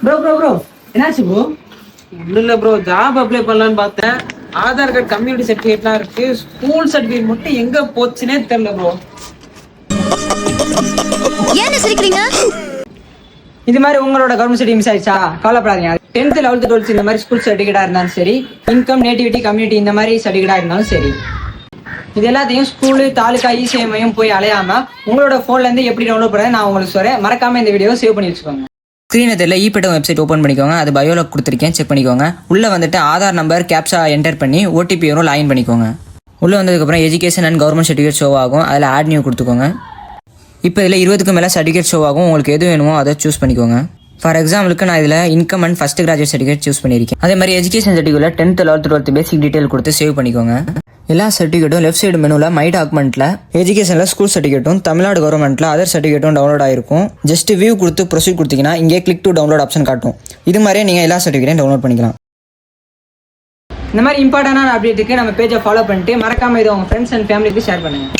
Bro bro bro என்னாச்சு bro? ஒன்றும் இல்லை ப்ரோ, ஜாப் அப்ளை பண்ணலான்னு பார்த்தேன். ஆதார் கார்டு, கம்யூனிட்டி சர்டிஃபிகேட்லாம் இருக்கு. ஸ்கூல் சர்டிஃபிகேட் மட்டும் எங்க போச்சுனே தெரியல ப்ரோ. ஏன் சிரிக்கிறீங்க? இது மாதிரி உங்களோட கவர்மெண்ட் சர்டிஃபிகேட் மிஸ் ஆயிடுச்சா? கவலைப்படாதீங்க. 10th 11th 12th இந்த மாதிரி ஸ்கூல் சர்டிஃபிகேட்டா இருந்தாலும் சரி, இன்கம், நேட்டிவிட்டி, கம்யூனிட்டி இந்த மாதிரி சர்டிஃபிகேட்டா இருந்தாலும் சரி, இது எல்லாத்தையும் ஸ்கூலு, தாலுகா, இசேவை மையம் போய் அலையாம உங்களோட போன்ல இருந்து எப்படி டவுன்லோட் பண்ண நான் உங்களுக்கு சொல்றேன். மறக்காம இந்த வீடியோ சேவ் பண்ணி வச்சுக்கோங்க. ஸ்க்ரீனை தெரியல இபேடம் வெப்சைட் ஓப்பன் பண்ணிக்கோங்க. அது பயோல கொடுத்துருக்கேன், செக் பண்ணிக்கோங்க. உள்ளே வந்துட்டு ஆதார் நம்பர் கேப்சா என்டர் பண்ணி ஓடிபி வரும், லாகின் பண்ணிக்கோங்க. உள்ளே வந்ததுக்கப்புறம் education and government certificate show ஆகும். அதில் ஆட் நியூ கொடுத்துக்கோங்க. இப்போ இதில் 20க்கும் மேலே சர்டிஃபிகேட் ஷோ ஆகும். உங்களுக்கு எது வேணுமோ அதை சூஸ் பண்ணிக்கோங்க. ஃபார் எக்ஸாம்பிளுக்கு நான் இதில் income and first graduate certificate choose பண்ணியிருக்கேன். அதே மாதிரி எஜுகேஷன் சர்டிஃபிகேட்டில் 10th 11th 12th basic detail கொடுத்து சேவ் பண்ணிக்கோங்க. எல்லா சர்டிஃபிகேட்டும் லெஃப்ட் சைடு மெனுவில் மை டாக்குமெண்ட்டில் எஜுகேஷனில் ஸ்கூல் சர்டிஃபிகேட்டும் தமிழ்நாடு கவர்மெண்ட்டில் அதர் சர்டிஃபிகேட்டும் டவுன்லோட் ஆகிருக்கும். ஜஸ்ட் வியூ கொடுத்து ப்ரொசீட் கொடுத்தீங்கன்னா இங்கே கிளிக் டு டவுன்லோட் ஆப்ஷன் காட்டும். இது மாதிரியே நீங்கள் எல்லா சர்டிஃபிகேட்டையும் டவுன்லோட் பண்ணிக்கலாம். இந்த மாதிரி இம்பார்ட்டன்டான அப்டேட்டுக்கு நம்ம பேஜை ஃபாலோ பண்ணிட்டு மறக்காம இதை உங்கள் ஃப்ரெண்ட்ஸ் அண்ட் ஃபேமிலிக்கு ஷேர் பண்ணுங்கள்.